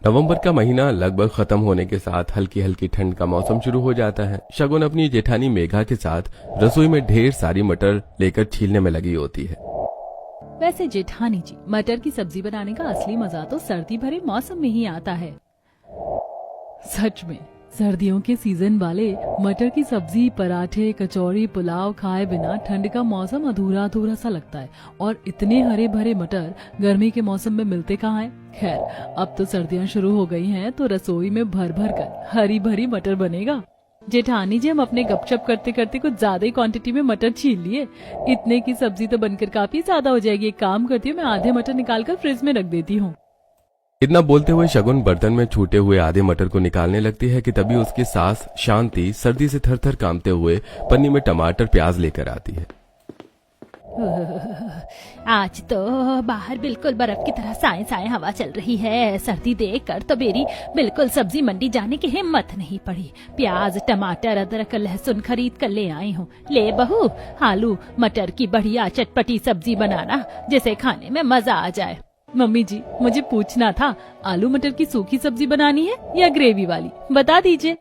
नवंबर का महीना लगभग खत्म होने के साथ हल्की हल्की ठंड का मौसम शुरू हो जाता है। शगुन अपनी जेठानी मेघा के साथ रसोई में ढेर सारी मटर लेकर छीलने में लगी होती है। वैसे जेठानी जी, मटर की सब्जी बनाने का असली मजा तो सर्दी भरे मौसम में ही आता है। सच में सर्दियों के सीजन वाले मटर की सब्जी, पराठे, कचौड़ी, पुलाव खाए बिना ठंड का मौसम अधूरा अधूरा सा लगता है। और इतने हरे भरे मटर गर्मी के मौसम में मिलते कहाँ हैं? खैर, अब तो सर्दियां शुरू हो गई हैं तो रसोई में भर भर कर हरी भरी मटर बनेगा। जेठानी जी, हम अपने गपशप करते करते कुछ ज्यादा ही क्वांटिटी में मटर छील लिए। इतने की सब्जी तो बनकर काफी ज्यादा हो जाएगी। एक काम करती हूँ, मैं आधे मटर निकाल कर फ्रिज में रख देती हूँ। इतना बोलते हुए शगुन बर्तन में छूटे हुए आधे मटर को निकालने लगती है कि तभी उसकी सास शांति सर्दी से थर थर कांपते हुए पन्नी में टमाटर प्याज लेकर आती है। आज तो बाहर बिल्कुल बर्फ की तरह साए साए हवा चल रही है। सर्दी देखकर तो मेरी बिल्कुल सब्जी मंडी जाने की हिम्मत नहीं पड़ी। प्याज, टमाटर, अदरक, लहसुन खरीद कर ले आई हूँ। ले बहू, आलू मटर की बढ़िया चटपटी सब्जी बनाना जिसे खाने में मजा आ जाए। मम्मी जी, मुझे पूछना था, आलू मटर की सूखी सब्जी बनानी है या ग्रेवी वाली? बता दीजिए।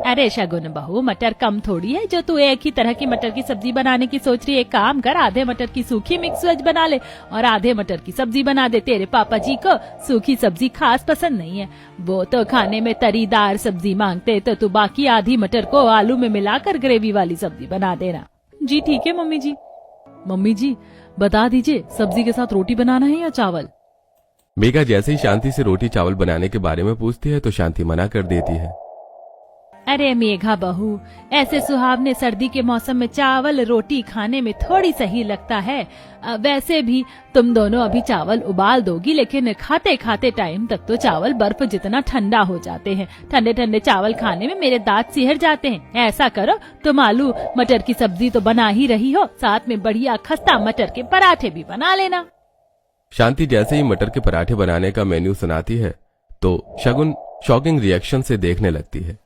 अरे शगुन बहू, मटर कम थोड़ी है जो तू एक ही तरह की मटर की सब्जी बनाने की सोच रही है। एक काम कर, आधे मटर की सूखी मिक्स वेज बना ले और आधे मटर की सब्जी बना दे। तेरे पापा जी को सूखी सब्जी खास पसंद नहीं है, वो तो खाने में तरीदार सब्जी मांगते। तो तू बाकी आधी मटर को आलू में मिलाकर ग्रेवी वाली सब्जी बना देना। जी ठीक है मम्मी जी। मम्मी जी, बता दीजिए, सब्जी के साथ रोटी बनाना है या चावल? मेघा जैसे ही शांति से रोटी चावल बनाने के बारे में पूछती है तो शांति मना कर देती है। अरे मेघा बहू, ऐसे सुहावने सर्दी के मौसम में चावल रोटी खाने में थोड़ी सही लगता है। वैसे भी तुम दोनों अभी चावल उबाल दोगी, लेकिन खाते खाते टाइम तक तो चावल बर्फ जितना ठंडा हो जाते हैं। ठंडे ठंडे चावल खाने में मेरे दांत सिहर जाते हैं। ऐसा करो, तुम आलू मटर की सब्जी तो बना ही रही हो, साथ में बढ़िया खस्ता मटर के पराठे भी बना लेना। शांति जैसे ही मटर के पराठे बनाने का मेन्यू सुनाती है तो शगुन शॉकिंग रिएक्शन से देखने लगती है।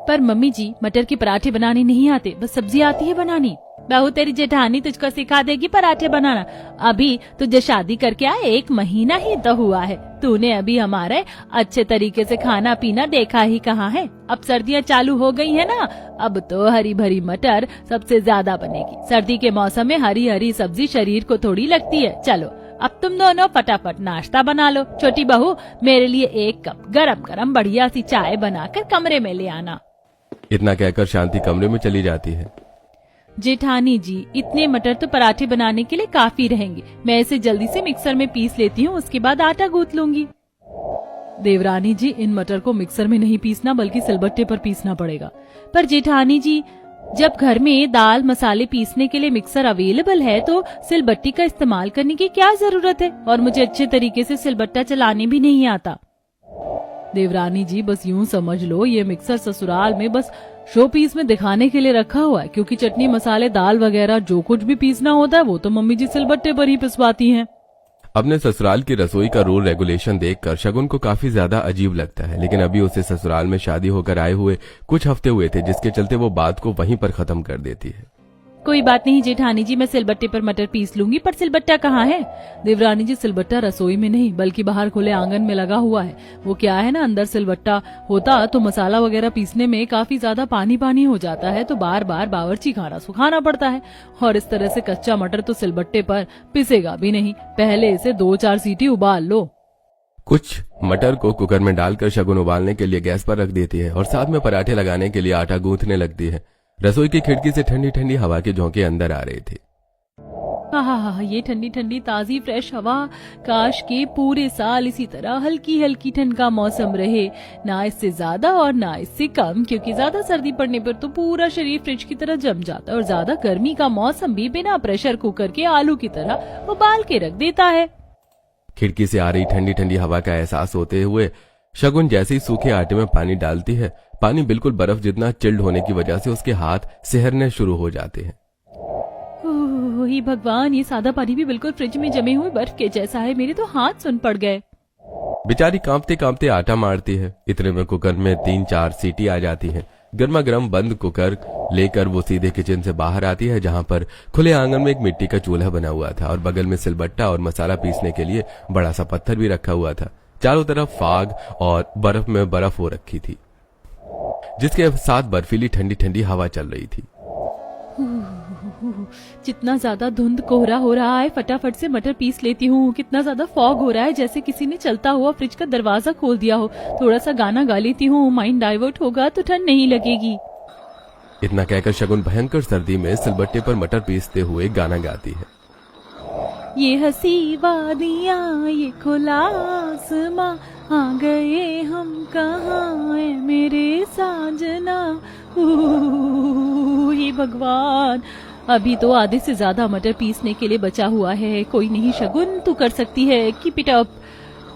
पर मम्मी जी, मटर के पराठे बनाने नहीं आते, बस सब्जी आती है बनानी। बहू, तेरी जेठानी तुझको सिखा देगी पराठे बनाना। अभी तुझे शादी करके आए 1 महीना ही तो हुआ है। तूने अभी हमारे अच्छे तरीके से खाना पीना देखा ही कहाँ है। अब सर्दियाँ चालू हो गई है ना, अब तो हरी भरी मटर सबसे ज्यादा बनेगी। सर्दी के मौसम में हरी हरी सब्जी शरीर को थोड़ी लगती है। चलो अब तुम दोनों फटाफट नाश्ता बना लो। छोटी बहू, मेरे लिए 1 कप गरम गरम बढ़िया सी चाय बनाकर कमरे में ले आना। इतना कहकर शांति कमरे में चली जाती है। जेठानी जी, इतने मटर तो पराठे बनाने के लिए काफी रहेंगे। मैं इसे जल्दी से मिक्सर में पीस लेती हूँ, उसके बाद आटा गूंथ लूंगी। देवरानी जी, इन मटर को मिक्सर में नहीं पीसना बल्कि सिलबट्टे पर पीसना पड़ेगा। पर जेठानी जी, जब घर में दाल मसाले पीसने के लिए मिक्सर अवेलेबल है तो सिलबट्टी का इस्तेमाल करने की क्या जरूरत है? और मुझे अच्छे तरीके से सिलबट्टा चलाने भी नहीं आता। देवरानी जी, बस यूं समझ लो, ये मिक्सर ससुराल में बस शो पीस में दिखाने के लिए रखा हुआ है, क्योंकि चटनी मसाले दाल वगैरह जो कुछ भी पीसना होता है वो तो मम्मी जी सिलबट्टे पर ही पिसवाती हैं। अपने ससुराल की रसोई का रूल रेगुलेशन देखकर शगुन को काफी ज्यादा अजीब लगता है, लेकिन अभी उसे ससुराल में शादी होकर आए हुए कुछ हफ्ते हुए थे, जिसके चलते वो बात को वहीं पर खत्म कर देती है। कोई बात नहीं जेठानी जी, मैं सिलबट्टे पर मटर पीस लूंगी। पर सिलबट्टा कहाँ है? देवरानी जी, सिलबट्टा रसोई में नहीं बल्कि बाहर खुले आंगन में लगा हुआ है। वो क्या है ना, अंदर सिलबट्टा होता तो मसाला वगैरह पीसने में काफी ज्यादा पानी पानी हो जाता है, तो बार बार बावर्ची खाना सुखाना पड़ता है। और इस तरह से कच्चा मटर तो सिलबट्टे पर पिसेगा भी नहीं। पहले इसे 2-4 सीटी उबाल लो। कुछ मटर को कुकर में डालकर शगुन उबालने के लिए गैस पर रख देती है और साथ में पराठे लगाने के लिए आटा गूंथने लगती है। रसोई की खिड़की से ठंडी ठंडी हवा के झोंके अंदर आ रहे थे। हाँ, ये ठंडी ठंडी ताजी फ्रेश हवा। काश के पूरे साल इसी तरह हल्की हल्की ठंड का मौसम रहे, ना इससे ज्यादा और ना इससे कम, क्योंकि ज्यादा सर्दी पड़ने पर तो पूरा शरीर फ्रिज की तरह जम जाता है और ज्यादा गर्मी का मौसम भी बिना प्रेशर कुकर के आलू की तरह उबाल के रख देता है। खिड़की से आ रही ठंडी ठंडी हवा का एहसास होते हुए शगुन जैसे ही सूखे आटे में पानी डालती है, पानी बिल्कुल बर्फ जितना चिल्ड होने की वजह से उसके हाथ सिहरने शुरू हो जाते हैं। ओह भगवान, ये सादा पानी भी बिल्कुल फ्रिज में जमे हुए बर्फ के जैसा है। मेरे तो हाथ सुन पड़ गए। बेचारी कांपते कांपते आटा मारती है। इतने में कुकर में 3-4 सीटी आ जाती है। गर्मा गर्म बंद कुकर लेकर वो सीधे किचन से बाहर आती है, जहां पर खुले आंगन में एक मिट्टी का चूल्हा बना हुआ था और बगल में सिलबट्टा और मसाला पीसने के लिए बड़ा सा पत्थर भी रखा हुआ था। चारों तरफ फाग और बर्फ में बर्फ हो रखी थी, जिसके साथ बर्फीली ठंडी ठंडी हवा चल रही थी। जितना ज्यादा धुंध कोहरा हो रहा है, फटाफट से मटर पीस लेती हूँ। कितना ज्यादा फॉग हो रहा है, जैसे किसी ने चलता हुआ फ्रिज का दरवाजा खोल दिया हो। थोड़ा सा गाना गा लेती हूँ, माइंड डाइवर्ट होगा तो ठंड नहीं लगेगी। इतना कहकर शगुन भयंकर सर्दी में सिलबट्टे पर मटर पीसते हुए गाना गाती है। ये हंसी वादियाँ, ये खुला आसमां, आ गए हम कहाँ है मेरे साजना। ये भगवान, अभी तो आधे से ज्यादा मटर पीसने के लिए बचा हुआ है। कोई नहीं शगुन, तू कर सकती है, कीप इट अप।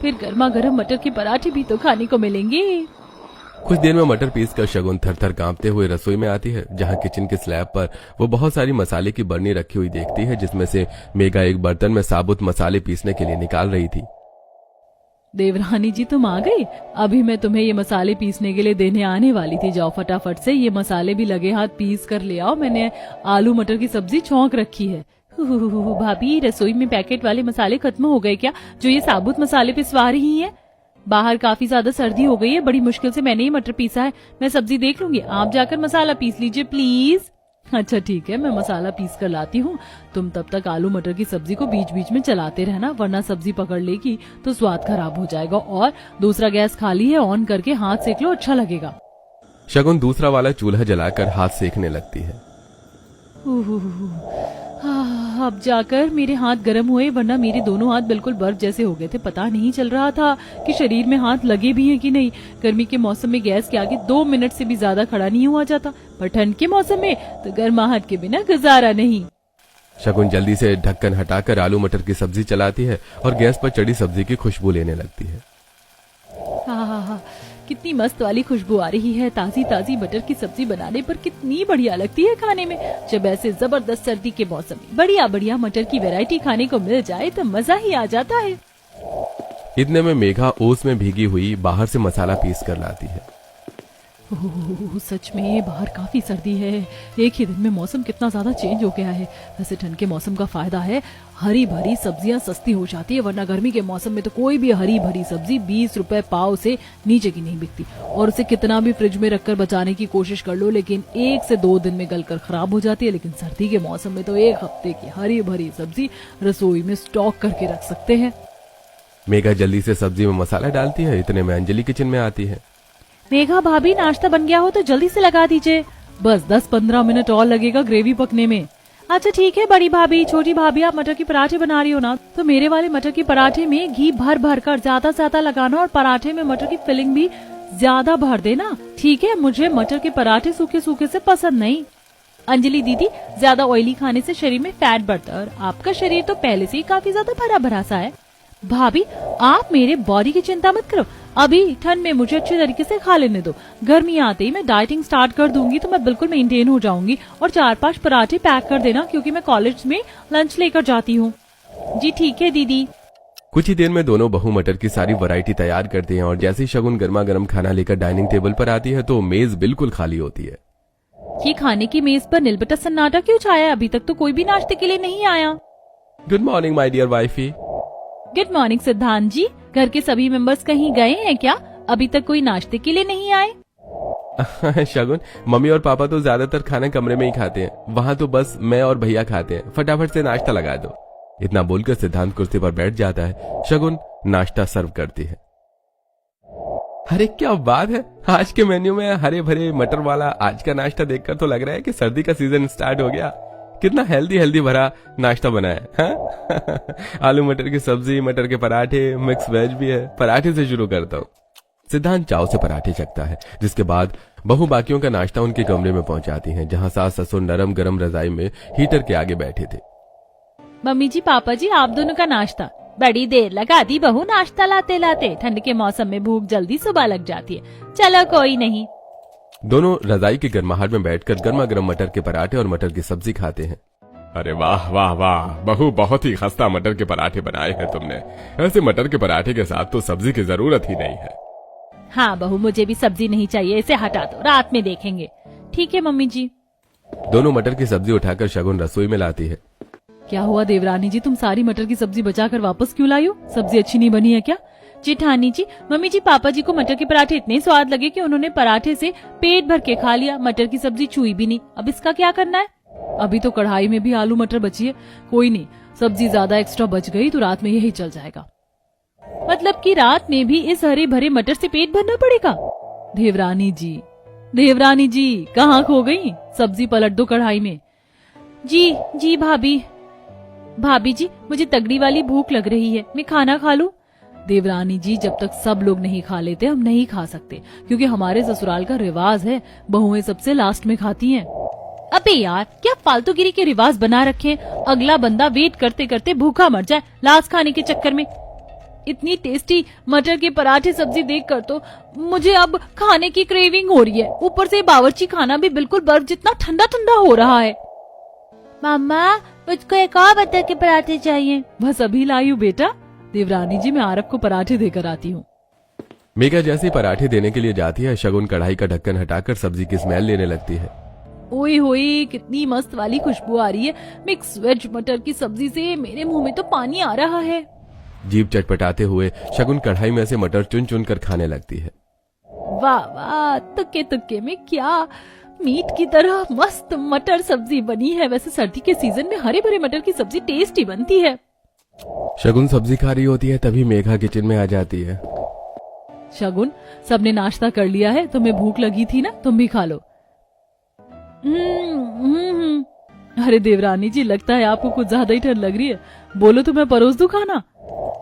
फिर गर्मा गर्म मटर के पराठे भी तो खाने को मिलेंगे। कुछ देर में मटर पीस कर शगुन थर थर कांपते हुए रसोई में आती है, जहां किचन के स्लैब पर वो बहुत सारी मसाले की बरनी रखी हुई देखती है, जिसमें से मेघा एक बर्तन में साबुत मसाले पीसने के लिए निकाल रही थी। देवरानी जी तुम आ गई, अभी मैं तुम्हें ये मसाले पीसने के लिए देने आने वाली थी। जाओ फटाफट से ये मसाले भी लगे हाथ पीस कर ले आओ। मैंने आलू मटर की सब्जी छौंक रखी है। भाभी, रसोई में पैकेट वाले मसाले खत्म हो गए क्या, जो ये साबुत मसाले पिसवा रही हैं? बाहर काफी ज्यादा सर्दी हो गई है, बड़ी मुश्किल से मैंने ये मटर पीसा है। मैं सब्जी देख लूंगी, आप जाकर मसाला पीस लीजिए प्लीज। अच्छा ठीक है, मैं मसाला पीस कर लाती हूँ। तुम तब तक आलू मटर की सब्जी को बीच बीच में चलाते रहना, वरना सब्जी पकड़ लेगी तो स्वाद खराब हो जाएगा। और दूसरा गैस खाली है, ऑन करके हाथ सेक लो, अच्छा लगेगा। शगुन दूसरा वाला चूल्हा जलाकर हाथ सेकने लगती है। अब जाकर मेरे हाथ गर्म हुए, वरना मेरे दोनों हाथ बिल्कुल बर्फ जैसे हो गए थे। पता नहीं चल रहा था कि शरीर में हाथ लगे भी हैं कि नहीं। गर्मी के मौसम में गैस के आगे 2 मिनट से भी ज्यादा खड़ा नहीं हुआ जाता, पर ठंड के मौसम में तो गर्माहट के बिना गुजारा नहीं। शगुन जल्दी से ढक्कन हटाकर आलू मटर की सब्जी चलाती है और गैस पर चढ़ी सब्जी की खुशबू लेने लगती है। हाँ, कितनी मस्त वाली खुशबू आ रही है। ताजी ताजी मटर की सब्जी बनाने पर कितनी बढ़िया लगती है खाने में। जब ऐसे जबरदस्त सर्दी के मौसम में बढ़िया बढ़िया मटर की वैरायटी खाने को मिल जाए तो मजा ही आ जाता है। इतने में मेघा ओस में भीगी हुई बाहर से मसाला पीस कर लाती है। ओह, सच में बाहर काफी सर्दी है। एक ही दिन में मौसम कितना ज्यादा चेंज हो गया है। वैसे ठंड के मौसम का फायदा है, हरी भरी सब्जियां सस्ती हो जाती है, वरना गर्मी के मौसम में तो कोई भी हरी भरी सब्जी 20 रुपए पाव से नीचे की नहीं बिकती। और उसे कितना भी फ्रिज में रखकर बचाने की कोशिश कर लो, लेकिन 1 से 2 दिन में गलकर खराब हो जाती है। लेकिन सर्दी के मौसम में तो 1 हफ्ते की हरी भरी सब्जी रसोई में स्टॉक करके रख सकते हैं। मेघा जल्दी से सब्जी में मसाला डालती है। इतने में अंजलि किचन में आती है। मेघा भाभी, नाश्ता बन गया हो तो जल्दी से लगा दीजिए। बस 10-15 मिनट और लगेगा ग्रेवी पकने में। अच्छा ठीक है बड़ी भाभी। छोटी भाभी, आप मटर के पराठे बना रही हो ना, तो मेरे वाले मटर के पराठे में घी भर भर कर ज्यादा ज्यादा लगाना, और पराठे में मटर की फिलिंग भी ज्यादा भर देना, ठीक है? मुझे मटर के पराठे सूखे सूखे से पसंद नहीं। अंजलि दीदी, ज्यादा ऑयली खाने से शरीर में फैट बढ़ता है, और आपका शरीर तो पहले से ही काफी ज्यादा भरा भरा सा है। भाभी, आप मेरे बॉडी की चिंता मत करो, अभी ठंड में मुझे अच्छे तरीके से खा लेने दो। गर्मी आते ही मैं डाइटिंग स्टार्ट कर दूंगी तो मैं बिल्कुल मेंटेन हो जाऊंगी। और 4-5 पराठे पैक कर देना, क्योंकि मैं कॉलेज में लंच लेकर जाती हूँ। जी ठीक है दीदी। कुछ ही देर में दोनों बहू मटर की सारी वैरायटी तैयार करती हैं, और जैसे ही शगुन गर्मा गर्म खाना लेकर डाइनिंग टेबल पर आती है तो मेज बिल्कुल खाली होती है। ये खाने की मेज पर नीलबटा सन्नाटा क्यों छाया है? अभी तक तो कोई भी नाश्ते के लिए नहीं आया। Good morning my dear wifey. Good morning Siddhant ji. घर के सभी मेंबर्स कहीं गए हैं क्या? अभी तक कोई नाश्ते के लिए नहीं आए? शगुन, मम्मी और पापा तो ज्यादातर खाना कमरे में ही खाते हैं, वहाँ तो बस मैं और भैया खाते हैं। फटाफट से नाश्ता लगा दो। इतना बोलकर सिद्धांत कुर्सी पर बैठ जाता है। शगुन नाश्ता सर्व करती है। अरे क्या बात है, आज के मेन्यू में हरे भरे मटर वाला आज का नाश्ता देखकर तो लग रहा है कि सर्दी का सीजन स्टार्ट हो गया। कितना हेल्दी भरा नाश्ता बना है, हाँ? आलू मटर की सब्जी, मटर के पराठे, मिक्स वेज भी है। पराठे से शुरू करता हूँ। सिद्धांत चाव से पराठे चखता है, जिसके बाद बहू बाकियों का नाश्ता उनके कमरे में पहुंचाती हैं, जहां सास ससुर नरम गरम रजाई में हीटर के आगे बैठे थे। मम्मी जी, पापा जी, आप दोनों का नाश्ता। बड़ी देर लगा दी बहू नाश्ता लाते लाते। ठंड के मौसम में भूख जल्दी सुबह लग जाती है। चलो कोई नहीं। दोनों रजाई की गर्माहट में बैठकर गर्मा गर्म मटर के पराठे और मटर की सब्जी खाते हैं। अरे वाह वाह वाह बहू, बहुत ही खस्ता मटर के पराठे बनाए हैं तुमने। ऐसे मटर के पराठे के साथ तो सब्जी की जरूरत ही नहीं है। हाँ बहू, मुझे भी सब्जी नहीं चाहिए, इसे हटा दो, रात में देखेंगे। ठीक है मम्मी जी। दोनों मटर की सब्जी उठाकर शगुन रसोई में लाती है। क्या हुआ देवरानी जी, तुम सारी मटर की सब्जी बचाकर वापस क्यों लाई हो? सब्जी अच्छी नहीं बनी है क्या? जेठानी जी, मम्मी जी, पापा जी को मटर के पराठे इतने स्वाद लगे कि उन्होंने पराठे से पेट भर के खा लिया, मटर की सब्जी छुई भी नहीं। अब इसका क्या करना है? अभी तो कढ़ाई में भी आलू मटर बची है, कोई नहीं, सब्जी ज्यादा एक्स्ट्रा बच गई तो रात में यही चल जाएगा। मतलब कि रात में भी इस हरे भरे मटर से पेट भरना पड़ेगा? देवरानी जी कहाँ खो गई? सब्जी पलट दो कढ़ाई में। जी जी भाभी जी, मुझे तगड़ी वाली भूख लग रही है, मैं खाना खा लूं? देवरानी जी, जब तक सब लोग नहीं खा लेते हम नहीं खा सकते, क्योंकि हमारे ससुराल का रिवाज है, बहुएं सबसे लास्ट में खाती हैं। अबे यार, क्या फालतूगिरी के रिवाज बना रखे हैं? अगला बंदा वेट करते करते भूखा मर जाए लास्ट खाने के चक्कर में। इतनी टेस्टी मटर के पराठे सब्जी देखकर तो मुझे अब खाने की क्रेविंग हो रही है। ऊपर से बावर्ची खाना भी बिल्कुल बर्फ जितना ठंडा ठंडा हो रहा है। मामा, मुझको एक और मटर के पराठे चाहिए। बस अभी लाई हूँ बेटा। देवरानी जी, मैं आरब को पराठे देकर आती हूँ। मेघा जैसे पराठे देने के लिए जाती है, शगुन कढ़ाई का ढक्कन हटाकर सब्जी की स्मेल लेने लगती है। ओए होए, कितनी मस्त वाली खुशबू आ रही है। मिक्स वेज मटर की सब्जी से मेरे मुंह में तो पानी आ रहा है। जीभ चटपटाते हुए शगुन कढ़ाई में से मटर चुन चुन कर खाने लगती है। वाह वाह, तुक्के तुक्के में क्या मीट की तरह मस्त मटर सब्जी बनी है। वैसे सर्दी के सीजन में हरे भरे मटर की सब्जी टेस्टी बनती है। शगुन सब्जी खा रही होती है, तभी मेघा किचन में आ जाती है। शगुन, सबने नाश्ता कर लिया है, तुम्हें भूख लगी थी ना, तुम भी खा लो। अरे देवरानी जी, लगता है आपको कुछ ज्यादा ही ठंड लग रही है। बोलो तो मैं परोस दूं खाना।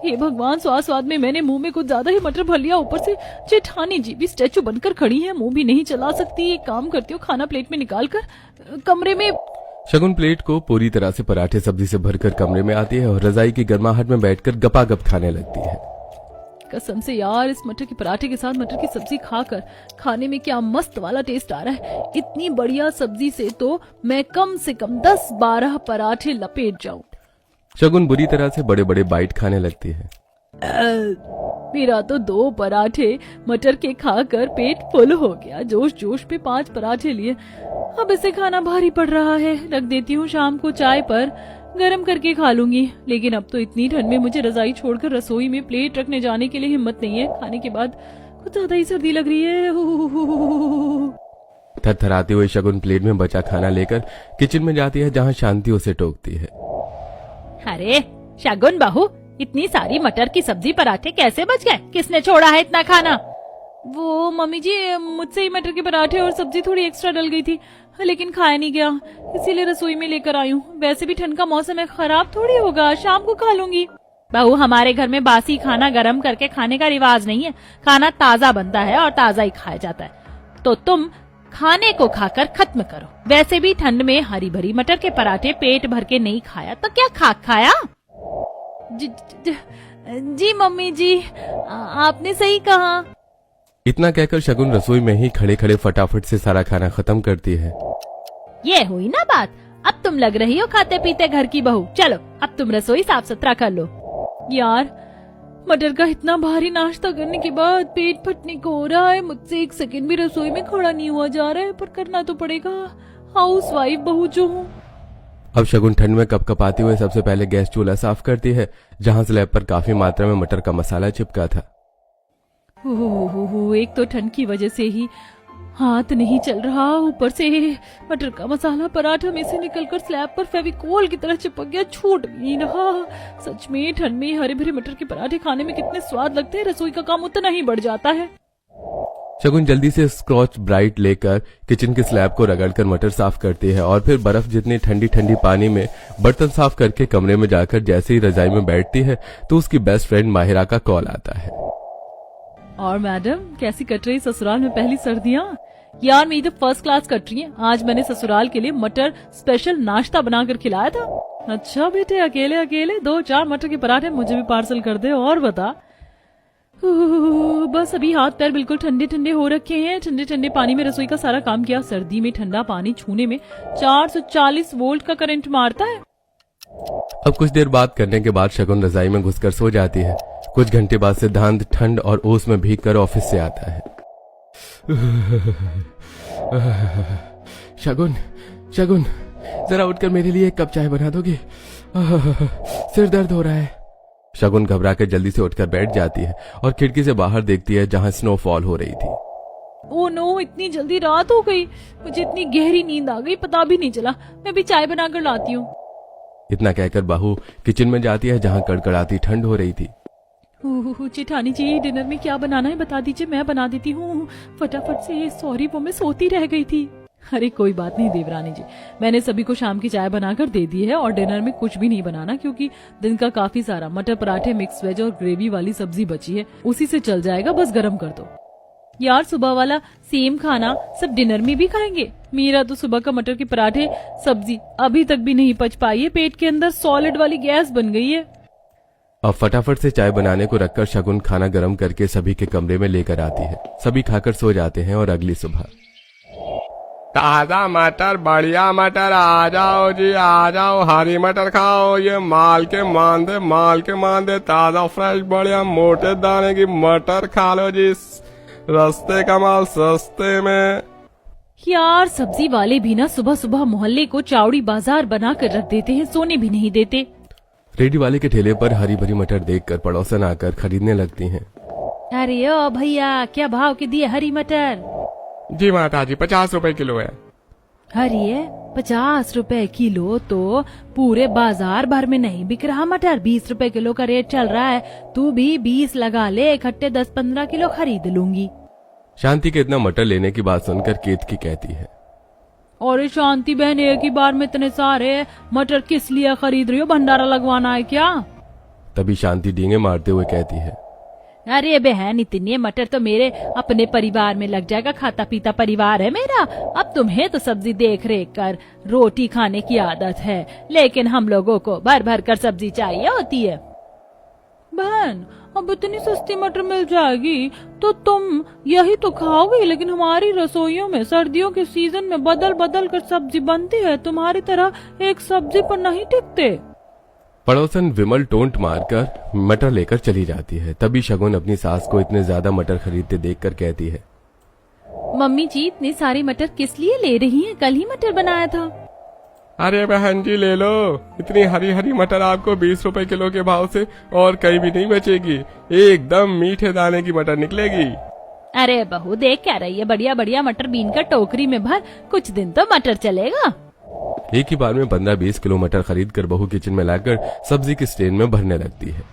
हे भगवान, स्वाद में मैंने मुंह में कुछ ज्यादा ही मटर भर लिया। ऊपर से जेठानी जी भी स्टैचू बनकर खड़ी है, मुंह भी नहीं चला सकती। एक काम करती हूँ, खाना प्लेट में निकाल कर कमरे में। शगुन प्लेट को पूरी तरह से पराठे सब्जी से भरकर कमरे में आती है और रजाई की गर्माहट में बैठकर गपागप खाने लगती है। कसम से यार, इस मटर के पराठे के साथ मटर की सब्जी खाकर खाने में क्या मस्त वाला टेस्ट आ रहा है। इतनी बढ़िया सब्जी से तो मैं कम से कम 10-12 पराठे लपेट जाऊं। शगुन बुरी तरह से बड़े बड़े बाइट खाने लगती है। मेरा तो 2 पराठे मटर के खाकर पेट फुल हो गया। जोश जोश पे 5 पराठे लिए, अब इसे खाना भारी पड़ रहा है। रख देती हूँ, शाम को चाय पर गरम करके खा लूंगी। लेकिन अब तो इतनी ठंड में मुझे रजाई छोड़कर रसोई में प्लेट रखने जाने के लिए हिम्मत नहीं है। खाने के बाद कुछ ज्यादा ही सर्दी लग रही है। थरथराते हुए शगुन प्लेट में बचा खाना लेकर किचन में जाती है, जहाँ शांति उसे टोकती है। अरे शगुन बहू, इतनी सारी मटर की सब्जी पराठे कैसे बच गए? किसने छोड़ा है इतना खाना? वो मम्मी जी, मुझसे ही मटर के पराठे और सब्जी थोड़ी एक्स्ट्रा डल गई थी, लेकिन खाया नहीं गया, इसीलिए रसोई में लेकर आई हूँ। वैसे भी ठंड का मौसम है, खराब थोड़ी होगा, शाम को खा लूंगी। बहू, हमारे घर में बासी खाना गरम करके खाने का रिवाज नहीं है। खाना ताजा बनता है और ताजा ही खाया जाता है। तो तुम खाने को खाकर खत्म करो। वैसे भी ठंड में हरी भरी मटर के पराठे पेट भर के नहीं खाया तो क्या खाया? जी मम्मी जी, आपने सही कहा। इतना कहकर शगुन रसोई में ही खड़े खड़े फटाफट से सारा खाना खत्म करती है। ये हुई ना बात। अब तुम लग रही हो खाते पीते घर की बहू। चलो, अब तुम रसोई साफ सुथरा कर लो। यार, मटर का इतना भारी नाश्ता करने के बाद पेट फटने को हो रहा है। मुझसे एक सेकंड भी रसोई में खड़ा नहीं हुआ जा रहा है, पर करना तो पड़ेगा, हाउस वाइफ बहू जो हूँ। अब शगुन ठंड में कपकपाते हुए सबसे पहले गैस चूल्हा साफ करती है, जहाँ स्लैब पर काफी मात्रा में मटर का मसाला चिपका था। एक तो ठंड की वजह से ही हाथ नहीं चल रहा, ऊपर से मटर का मसाला पराठा में से निकलकर स्लैब पर फेविकोल की तरह चिपक गया, छूट भी नहीं रहा। सच में ठंड में हरे भरे मटर के पराठे खाने में कितने स्वाद लगते हैं, रसोई का काम उतना ही बढ़ जाता है। शगुन जल्दी से स्कॉच ब्राइट लेकर किचन के स्लैब को रगड़कर मटर साफ करती है और फिर बर्फ जितनी ठंडी ठंडी पानी में बर्तन साफ करके कमरे में जाकर जैसे ही रजाई में बैठती है तो उसकी बेस्ट फ्रेंड माहिरा का कॉल आता है। और मैडम, कैसी कट रही ससुराल में पहली सर्दियाँ? यार, मेरी तो फर्स्ट क्लास कट रही है। आज मैंने ससुराल के लिए मटर स्पेशल नाश्ता बनाकर खिलाया था। अच्छा बेटे, अकेले अकेले 2-4 मटर के पराठे मुझे भी पार्सल कर दे। और बता। बस अभी हाथ पैर बिल्कुल ठंडे ठंडे हो रखे हैं। ठंडे ठंडे पानी में रसोई का सारा काम किया। सर्दी में ठंडा पानी छूने में 440 वोल्ट का करंट मारता है। अब कुछ देर बात करने के बाद शगुन रजाई में घुसकर सो जाती है। कुछ घंटे बाद सिद्धांत ठंड और ओस में भीगकर ऑफिस से आता है। शगुन, शगुन, जरा उठकर मेरे लिए एक कप चाय बना दोगे? सिर दर्द हो रहा है। शगुन घबरा कर जल्दी से उठकर बैठ जाती है और खिड़की से बाहर देखती है जहां स्नोफॉल हो रही थी। ओ नो, इतनी जल्दी रात हो गई। मुझे इतनी गहरी नींद आ गई, पता भी नहीं चला। मैं भी चाय बनाकर लाती हूँ। इतना कहकर बहू किचन में जाती है जहां कड़कड़ाती ठंड हो रही थी। जेठानी जी, डिनर में क्या बनाना है बता दीजिए, मैं बना देती हूँ फटाफट से। सॉरी, वो मैं सोती रह गई थी। अरे कोई बात नहीं देवरानी जी, मैंने सभी को शाम की चाय बनाकर दे दी है और डिनर में कुछ भी नहीं बनाना, क्योंकि दिन का काफी सारा मटर पराठे, मिक्स वेज और ग्रेवी वाली सब्जी बची है, उसी से चल जाएगा, बस गरम कर दो। यार, सुबह वाला सेम खाना सब डिनर में भी खाएंगे? मेरा तो सुबह का मटर के पराठे सब्जी अभी तक भी नहीं पच पाई है, पेट के अंदर सॉलिड वाली गैस बन गई है। अब फटाफट से चाय बनाने को रखकर शगुन खाना गर्म करके सभी के कमरे में लेकर आती है। सभी खाकर सो जाते हैं और अगली सुबह ताजा मटर, बढ़िया मटर, आ जाओ जी आ जाओ, हरी मटर खाओ, ये माल के मांदे ताजा फ्रेश बढ़िया मोटे दाने की मटर खा लो जी, रस्ते का माल सस्ते में। यार, सब्जी वाले भी ना सुबह सुबह मोहल्ले को चावड़ी बाजार बना कर रख देते हैं, सोने भी नहीं देते। रेडी वाले के ठेले पर हरी भरी मटर देखकर पड़ोसन आकर खरीदने लगती हैं। अरे ओ भैया, क्या भाव के दिए हरी मटर? जी माता जी, 50 रुपए किलो है। हरी है 50 रुपए किलो? तो पूरे बाजार भर में नहीं बिक रहा मटर, 20 रुपए किलो का रेट चल रहा है। तू भी 20 लगा ले, इकट्ठे 10-15 किलो खरीद लूंगी। शांति के इतना मटर लेने की बात सुनकर केतकी कहती है, और शांति बहन, एक ही बार में इतने सारे मटर किस लिए खरीद रही हो? भंडारा लगवाना है क्या? तभी शांति डींगे मारते हुए कहती है, अरे बहन, इतने मटर तो मेरे अपने परिवार में लग जाएगा, खाता पीता परिवार है मेरा। अब तुम्हें तो सब्जी देख रेख कर रोटी खाने की आदत है, लेकिन हम लोगों को भर भर कर सब्जी चाहिए होती है। बहन, अब इतनी सस्ती मटर मिल जाएगी तो तुम यही तो खाओगी, लेकिन हमारी रसोइयों में सर्दियों के सीजन में बदल बदल कर सब्जी बनती है, तुम्हारी तरह एक सब्जी पर नहीं टिकते। पड़ोसन विमल टोंट मारकर मटर लेकर चली जाती है। तभी शगुन अपनी सास को इतने ज्यादा मटर खरीदते देखकर कहती है, मम्मी जी, इतने सारे मटर किस लिए ले रही हैं? कल ही मटर बनाया था। अरे बहन जी, ले लो, इतनी हरी हरी मटर आपको 20 रुपए किलो के भाव से और कहीं भी नहीं बचेगी, एकदम मीठे दाने की मटर निकलेगी। अरे बहू, देख क्या रही है, बढ़िया बढ़िया मटर बीन कर टोकरी में भर, कुछ दिन तो मटर चलेगा। एक ही बार में 15-20 किलो मटर खरीद कर बहू किचन में लाकर सब्जी की स्टेन में भरने लगती है।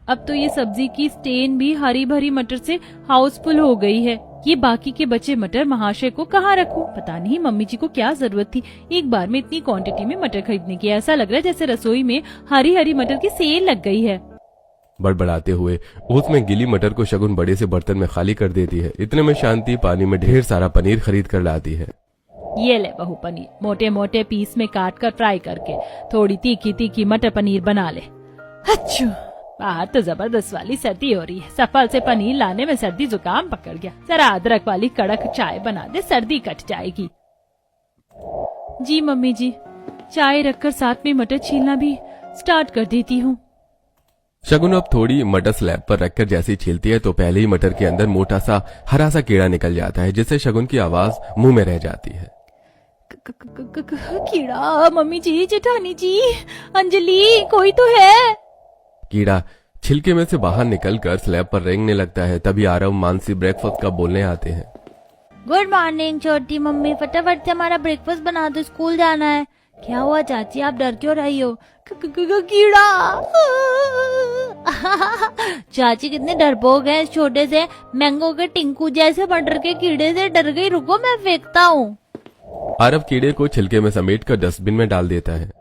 अब तो ये सब्जी की स्टेन भी हरी भरी मटर से हाउसफुल हो गई है। ये बाकी के बचे मटर महाशय को कहाँ रखूं? पता नहीं मम्मी जी को क्या जरूरत थी एक बार में इतनी क्वांटिटी में मटर खरीदने की। ऐसा लग रहा है जैसे रसोई में हरी हरी मटर की सेल लग गई है। बड़बड़ाते हुए उसमें गिली मटर को शगुन बड़े से बर्तन में खाली कर देती है। इतने में शांति पानी में ढेर सारा पनीर खरीद कर लाती है। ये ले बहू पनीर, मोटे मोटे पीस में काट कर फ्राई करके थोड़ी तीखी तीखी मटर पनीर बना ले। अच्छा, बाहर तो जबरदस्त वाली सर्दी हो रही है, सफल से पनीर लाने में सर्दी जुकाम पकड़ गया। जरा अदरक वाली कड़क चाय बना दे, सर्दी कट जाएगी। जी मम्मी जी, चाय रखकर साथ में मटर छीलना भी स्टार्ट कर देती हूँ। शगुन अब थोड़ी मटर स्लैब पर रखकर जैसे ही छीलती है तो पहले ही मटर के अंदर मोटा सा हरा सा कीड़ा निकल जाता है, जिससे शगुन की आवाज मुंह में रह जाती है। कीड़ा? मम्मी जी, जेठानी जी, अंजलि, कोई तो है। कीड़ा छिलके में से बाहर निकलकर स्लैब पर रेंगने लगता है। तभी आरव मानसी ब्रेकफास्ट का बोलने आते हैं। गुड मॉर्निंग छोटी मम्मी, फटाफट से हमारा ब्रेकफास्ट बना दो, स्कूल जाना है। क्या हुआ चाची, आप डर क्यों रही हो? कीड़ा। चाची कितने डरपोक हैं, इस छोटे से मैंगो के टिंकू जैसे मटर के कीड़े से डर गई। रुको मैं फेंकता हूँ। आरव कीड़े को छिलके में समेट कर डस्टबिन में डाल देता है।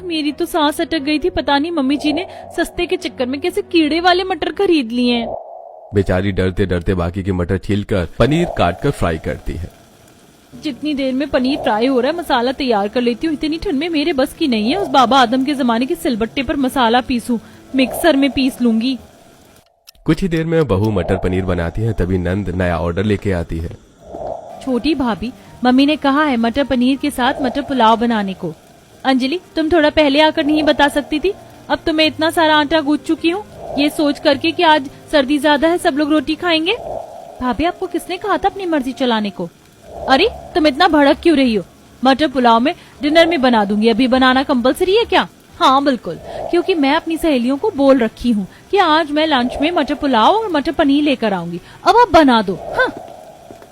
मेरी तो सांस अटक गई थी, पता नहीं मम्मी जी ने सस्ते के चक्कर में कैसे कीड़े वाले मटर खरीद लिए हैं। बेचारी डरते डरते बाकी के मटर छीलकर पनीर काटकर फ्राई करती है। जितनी देर में पनीर फ्राई हो रहा है मसाला तैयार कर लेती हूँ। इतनी ठंड में मेरे बस की नहीं है उस बाबा आदम के जमाने के सिलबट्टे पर मसाला पीसूं, मिक्सर में पीस लूंगी। कुछ ही देर में बहू मटर पनीर बनाती है। तभी नंद नया ऑर्डर लेके आती है। छोटी भाभी, मम्मी ने कहा है मटर पनीर के साथ मटर पुलाव बनाने को। अंजलि, तुम थोड़ा पहले आकर नहीं बता सकती थी? अब तो मैं इतना सारा आटा गूंथ चुकी हूँ, ये सोच करके कि आज सर्दी ज्यादा है, सब लोग रोटी खाएंगे। भाभी, आपको किसने कहा था अपनी मर्जी चलाने को? अरे तुम इतना भड़क क्यों रही हो? मटर पुलाव में डिनर में बना दूंगी, अभी बनाना कंपलसरी है क्या? हाँ बिल्कुल, क्योंकि मैं अपनी सहेलियों को बोल रखी हूँ कि आज मैं लंच में मटर पुलाव और मटर पनीर लेकर आऊंगी। अब आप बना दो। हाँ।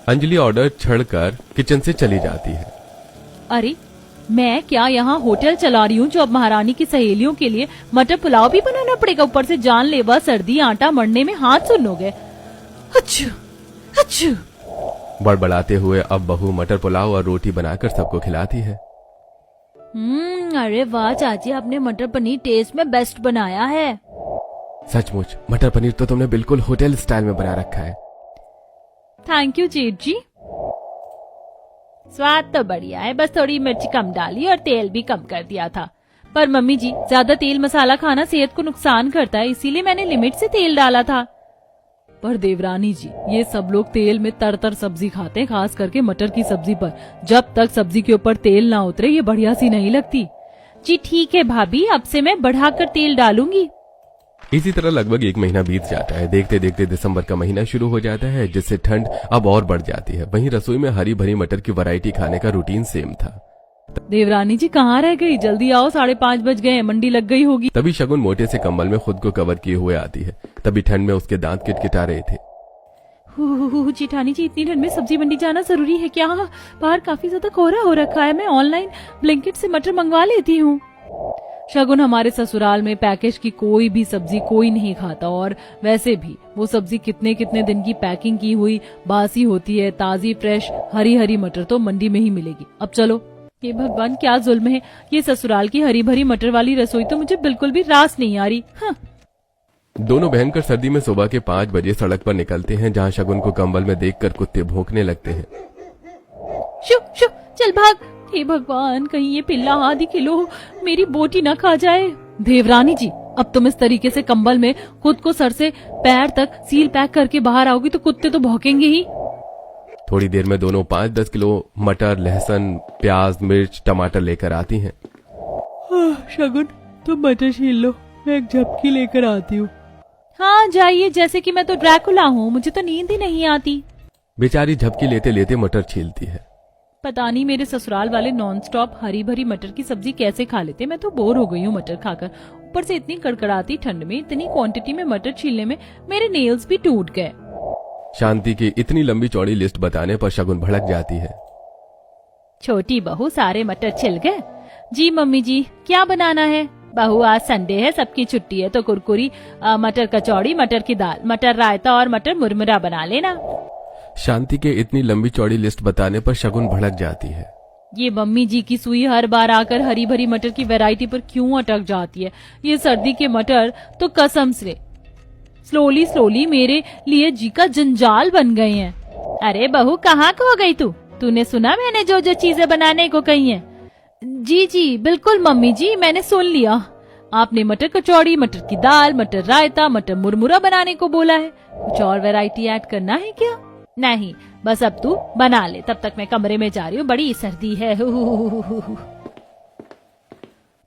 अंजलि ऑर्डर छड़कर किचन से चली जाती है। अरे मैं क्या यहाँ होटल चला रही हूँ जो अब महारानी की सहेलियों के लिए मटर पुलाव भी बनाना पड़ेगा? ऊपर से जानलेवा सर्दी, आटा मरने में हाथ सुन्न हो गए। अच्छू अच्छू। बड़बड़ाते हुए अब बहू मटर पुलाव और रोटी बनाकर सबको खिलाती है। अरे वाह चाची, आपने मटर पनीर टेस्ट में बेस्ट बनाया है। सचमुच मटर पनीर तो तुमने बिल्कुल होटल स्टाइल में बना रखा है। थैंक यू जेठ जी। स्वाद तो बढ़िया है, बस थोड़ी मिर्च कम डाली और तेल भी कम कर दिया था। पर मम्मी जी, ज्यादा तेल मसाला खाना सेहत को नुकसान करता है, इसीलिए मैंने लिमिट से तेल डाला था। पर देवरानी जी, ये सब लोग तेल में तर सब्जी खाते हैं, खास करके मटर की सब्जी पर। जब तक सब्जी के ऊपर तेल ना उतरे ये बढ़िया सी नहीं लगती। जी ठीक है भाभी, अब से मैं बढ़ाकर तेल डालूंगी। इसी तरह लगभग 1 महीना बीत जाता है। देखते देखते दिसंबर का महीना शुरू हो जाता है, जिससे ठंड अब और बढ़ जाती है। वहीं रसोई में हरी भरी मटर की वैरायटी खाने का रूटीन सेम था। देवरानी जी कहाँ रह गई? जल्दी आओ, 5:30 बज गए, मंडी लग गई होगी। तभी शगुन मोटे से कंबल में खुद को कवर किए हुए आती है। तभी ठंड में उसके दांत किटकिटा रहे थे। जेठानी जी, इतनी ठंड में सब्जी मंडी जाना जरूरी है क्या? बाहर काफी ज्यादा कोहरा हो रखा है, मैं ऑनलाइन ब्लिंकिट से मटर मंगवा लेती हूँ। शगुन, हमारे ससुराल में पैकेज की कोई भी सब्जी कोई नहीं खाता, और वैसे भी वो सब्जी कितने कितने दिन की पैकिंग की हुई बासी होती है। ताजी फ्रेश हरी हरी मटर तो मंडी में ही मिलेगी। अब चलो। ये भगवान, क्या जुल्म है। ये ससुराल की हरी भरी मटर वाली रसोई तो मुझे बिल्कुल भी रास नहीं आ रही। हाँ। दोनों भयंकर सर्दी में सुबह के 5 बजे सड़क पर निकलते हैं, जहाँ शगुन को कंबल में देखकर कुत्ते भौंकने लगते हैं। शु शु, चल भाग। हे भगवान, कहीं ये पिल्ला आधी किलो मेरी बोटी न खा जाए। देवरानी जी, अब तुम इस तरीके से कंबल में खुद को सर से पैर तक सील पैक करके बाहर आओगी तो कुत्ते तो भौंकेंगे ही। थोड़ी देर में दोनों 5-10 किलो मटर, लहसुन, प्याज, मिर्च, टमाटर लेकर आती हैं। शगुन, तुम मटर छील लो, मैं एक झपकी लेकर आती हूँ। हाँ जाइए, जैसे कि मैं तो ड्रैकुला हूँ, मुझे तो नींद ही नहीं आती। बेचारी झपकी लेते लेते मटर छीलती है। पता नहीं मेरे ससुराल वाले नॉन स्टॉप हरी भरी मटर की सब्जी कैसे खा लेते। मैं तो बोर हो गई हूँ मटर खाकर। ऊपर से इतनी कड़कड़ाती ठंड में इतनी क्वांटिटी में मटर छीलने में मेरे नेल्स भी टूट गए। शांति की इतनी लंबी चौड़ी लिस्ट बताने पर शगुन भड़क जाती है। छोटी बहू, सारे मटर छिल गए? जी मम्मी जी, क्या बनाना है? बहू, आज संडे है, सबकी छुट्टी है, तो कुरकुरी, मटर कचौड़ी, मटर की दाल, मटर रायता और मटर मुरमुरा बना लेना। शांति के इतनी लंबी चौड़ी लिस्ट बताने पर शगुन भड़क जाती है। ये मम्मी जी की सुई हर बार आकर हरी भरी मटर की वैरायटी पर क्यों अटक जाती है? ये सर्दी के मटर तो कसम से स्लोली स्लोली मेरे लिए जी का जंजाल बन गए हैं। अरे बहू, कहाँ खो गई तू? तूने सुना मैंने जो जो चीजें बनाने को कही हैं? जी जी बिल्कुल मम्मी जी, मैंने सुन लिया। आपने मटर कचौड़ी, मटर की दाल, मटर रायता, मटर मुरमुरा बनाने को बोला है। कुछ और वैरायटी ऐड करना है क्या? नहीं, बस अब तू बना ले, तब तक मैं कमरे में जा रही हूँ, बड़ी सर्दी है।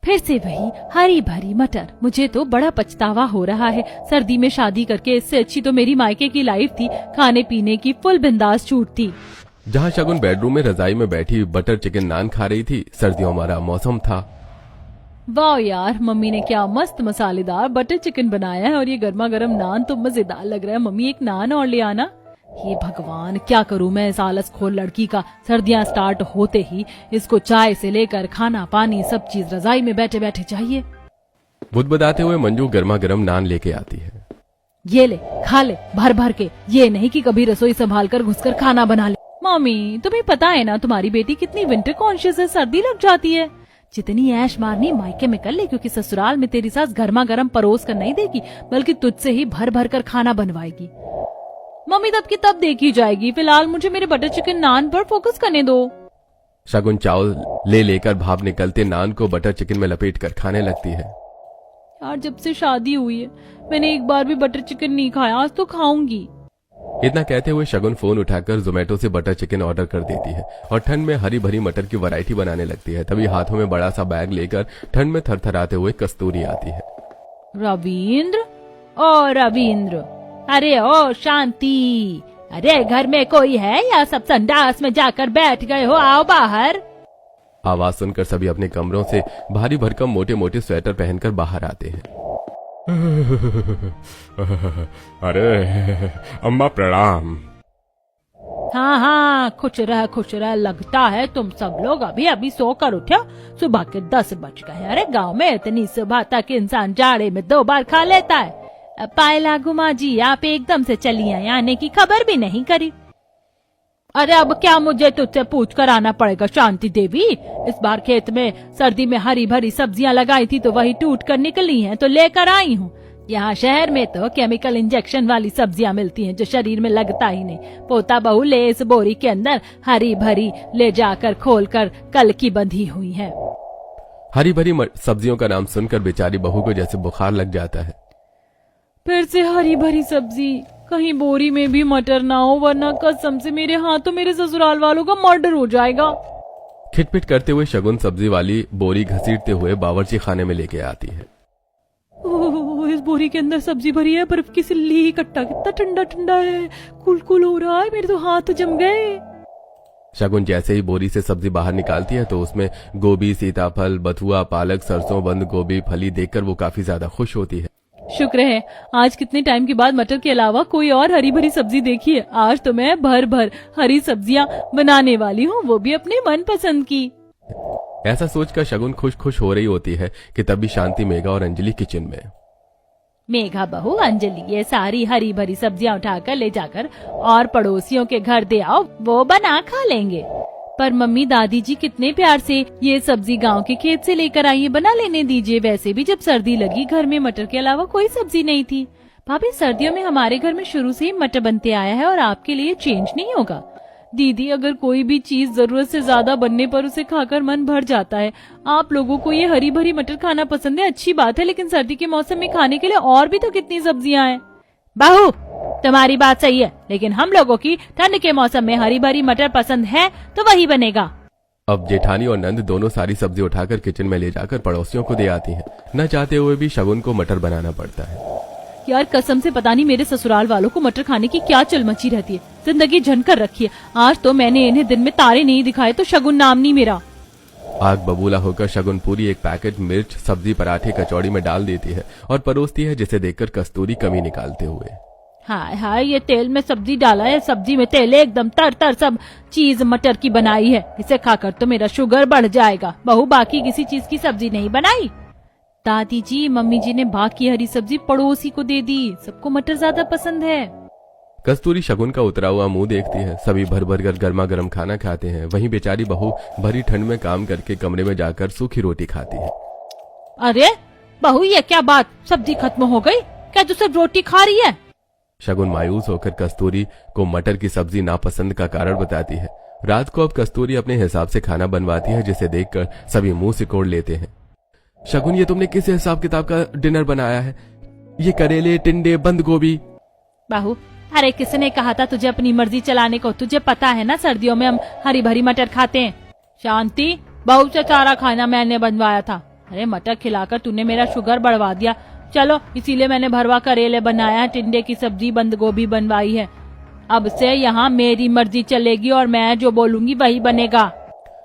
फिर से वही हरी भरी मटर। मुझे तो बड़ा पछतावा हो रहा है। सर्दी में शादी करके इससे अच्छी तो मेरी मायके की लाइफ थी, खाने पीने की फुल बिंदास छूट थी। जहाँ शगुन बेडरूम में रजाई में बैठी बटर चिकन नान खा रही थी, सर्दियों वाला मौसम था। वाह यार, मम्मी ने क्या मस्त मसालेदार बटर चिकन बनाया है, और ये गर्मा गर्म नान तो मजेदार लग रहा है। मम्मी, एक नान और ले आना। हे भगवान, क्या करूं मैं इस आलस खोर लड़की का। सर्दियां स्टार्ट होते ही इसको चाय से लेकर खाना पानी सब चीज रजाई में बैठे बैठे चाहिए। बुदबुदाते हुए मंजू गर्मा गर्म नान लेके आती है। ये ले, खा ले भर भर के। ये नहीं कि कभी रसोई संभाल कर घुसकर खाना बना ले। मम्मी, तुम्हें पता है ना तुम्हारी बेटी कितनी विंटर कॉन्शियस है, सर्दी लग जाती है। जितनी ऐश मारनी मायके में कर ले, क्योंकि ससुराल में तेरी सास गर्मा गर्म परोस कर नहीं देगी, बल्कि तुझसे ही भर भर कर खाना बनवाएगी। मम्मी, तब की तब देखी जाएगी, फिलहाल मुझे मेरे बटर चिकन नान पर फोकस करने दो। शगुन चावल ले लेकर भाप निकलते नान को बटर चिकन में लपेट कर खाने लगती है। यार, जब से शादी हुई है मैंने एक बार भी बटर चिकन नहीं खाया, आज तो खाऊंगी। इतना कहते हुए शगुन फोन उठाकर जोमेटो से बटर चिकन ऑर्डर कर देती है और ठंड में हरी भरी मटर की वैरायटी बनाने लगती है। तभी हाथों में बड़ा सा बैग लेकर ठंड में थरथराते हुए कस्तूरी आती है। रविंद्र, ओ रविंद्र, अरे ओ शांति, अरे घर में कोई है या सब संडास में जाकर बैठ गए हो? आओ बाहर। आवाज सुनकर सभी अपने कमरों से भारी भरकम मोटे मोटे स्वेटर पहनकर बाहर आते हैं। अरे अम्मा प्रणाम। हाँ, खुश रह। लगता है तुम सब लोग अभी अभी सोकर उठे। सुबह के 10 बज गए। अरे गांव में इतनी सुबह तक इंसान जाड़े में 2 बार खा लेता है। पायला गुमा जी, आप एकदम से चली आई, आने की खबर भी नहीं करी। अरे अब क्या मुझे तुझसे पूछ कर आना पड़ेगा शांति देवी? इस बार खेत में सर्दी में हरी भरी सब्जियां लगाई थी तो वही टूट कर निकली हैं, तो लेकर आई हूँ। यहाँ शहर में तो केमिकल इंजेक्शन वाली सब्जियां मिलती हैं जो शरीर में लगता ही नहीं। पोता बहू ले इस बोरी के अंदर हरी भरी ले जाकर खोलकर कल की बंधी हुई है। हरी भरी सब्जियों का नाम सुनकर बेचारी बहू को जैसे बुखार लग जाता है। फिर से हरी भरी सब्जी, कहीं बोरी में भी मटर ना हो, वरना कसम से मेरे हाथों मेरे ससुराल वालों का मर्डर हो जाएगा। खिटपिट करते हुए शगुन सब्जी वाली बोरी घसीटते हुए बावर्ची खाने में लेके आती है। ओह, इस बोरी के अंदर सब्जी भरी है, बर्फ की सिल्ली, कट्टा कितना ठंडा ठंडा है, कुल हो रहा है, मेरे तो हाथ जम गए। शगुन जैसे ही बोरी से सब्जी बाहर निकालती है तो उसमें गोभी, सीताफल, बथुआ, पालक, सरसों, बंद गोभी, फली देखकर वो काफी ज्यादा खुश होती है। शुक्र है आज कितने टाइम के बाद मटर के अलावा कोई और हरी भरी सब्जी देखी है। आज तो मैं भर भर हरी सब्जियां बनाने वाली हूँ, वो भी अपने मन पसंद की। ऐसा सोचकर शगुन खुश हो रही होती है कि तभी शांति, मेघा और अंजलि किचन में। मेघा बहू, अंजलि, ये सारी हरी भरी सब्जियां उठाकर ले जाकर और पड़ोसियों के घर दे आओ, वो बना खा लेंगे। पर मम्मी दादी जी कितने प्यार से ये सब्जी गांव के खेत से लेकर आई है, बना लेने दीजिए। वैसे भी जब सर्दी लगी घर में मटर के अलावा कोई सब्जी नहीं थी। भाभी, सर्दियों में हमारे घर में शुरू से ही मटर बनते आया है और आपके लिए चेंज नहीं होगा। दीदी, अगर कोई भी चीज जरूरत से ज्यादा बनने पर उसे खाकर मन भर जाता है। आप लोगों को ये हरी भरी मटर खाना पसंद है, अच्छी बात है, लेकिन सर्दी के मौसम में खाने के लिए और भी तो कितनी सब्जियां हैं। बहू, तुम्हारी बात सही है, लेकिन हम लोगों की ठंड के मौसम में हरी भरी मटर पसंद है तो वही बनेगा। अब जेठानी और नंद दोनों सारी सब्जी उठाकर किचन में ले जाकर पड़ोसियों को दे आती हैं। न चाहते हुए भी शगुन को मटर बनाना पड़ता है। यार कसम से पता नहीं मेरे ससुराल वालों को मटर खाने की क्या चल मची रहती है। जिंदगी झनकर रखी है। आज तो मैंने इन्हें दिन में तारे नहीं दिखाए तो शगुन नाम नहीं मेरा। आग बबूला होकर शगुन पूरी एक पैकेट मिर्च, सब्जी, पराठे, कचौड़ी में डाल देती है और परोसती है, जिसे देखकर कस्तूरी कमी निकालते हुए। हाय, ये तेल में सब्जी डाला है, सब्जी में तेल एकदम तर सब चीज मटर की बनाई है। इसे खाकर तो मेरा शुगर बढ़ जाएगा। बहू, बाकी किसी चीज की सब्जी नहीं बनाई? दादी जी, मम्मी जी ने बाकी हरी सब्जी पड़ोसी को दे दी, सबको मटर ज्यादा पसंद है। कस्तूरी शगुन का उतरा हुआ मुंह देखती है। सभी भर भर कर गर्मा गर्म खाना खाते हैं। वहीं बेचारी बहू भरी ठंड में काम करके कमरे में जाकर सूखी रोटी खाती है। अरे बहू, ये क्या बात, सब्जी खत्म हो गई क्या? तू सिर्फ रोटी खा रही है? शगुन मायूस होकर कस्तूरी को मटर की सब्जी नापसंद का कारण बताती है। रात को अब कस्तूरी अपने हिसाब से खाना बनवाती है, जिसे देखकर सभी मुंह सिकोड़ लेते हैं। शगुन, ये तुमने किस हिसाब किताब का डिनर बनाया है? ये करेले, टिंडे, बंद गोभी। बहू, अरे किसने कहा था तुझे अपनी मर्जी चलाने को? तुझे पता है ना सर्दियों में हम हरी भरी मटर खाते हैं। शांति, बहू से सारा खाना मैंने बनवाया था। अरे मटर खिलाकर तूने मेरा शुगर बढ़वा दिया। चलो, इसीलिए मैंने भरवा करेले बनाया, टिंडे की सब्जी, बंद गोभी बनवाई है। अब से यहाँ मेरी मर्जी चलेगी और मैं जो बोलूंगी वही बनेगा।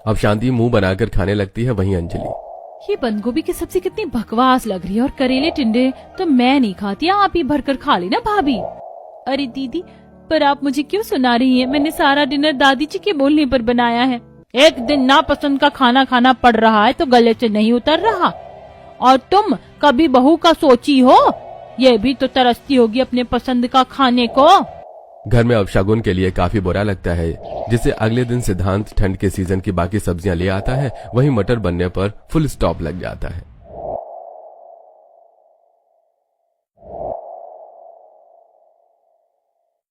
अब शांति मुंह बनाकर खाने लगती है। वहीं अंजलि, ये बंद गोभी की सब्जी कितनी बकवास लग रही है और करेले टिंडे तो मैं नहीं खाती, आप ही भरकर खा लेना भाभी। अरे दीदी, पर आप मुझे क्यों सुना रही हैं? मैंने सारा डिनर दादी जी के बोलने पर बनाया है। एक दिन नापसंद का खाना खाना पड़ रहा है तो गले से नहीं उतर रहा। और तुम कभी बहू का सोची हो? ये भी तो तरसती होगी अपने पसंद का खाने को। घर में अब शगुन के लिए काफी बुरा लगता है, जिससे अगले दिन सिद्धांत ठंड के सीजन की बाकी सब्जियां ले आता है। वहीं मटर बनने पर फुल स्टॉप लग जाता है।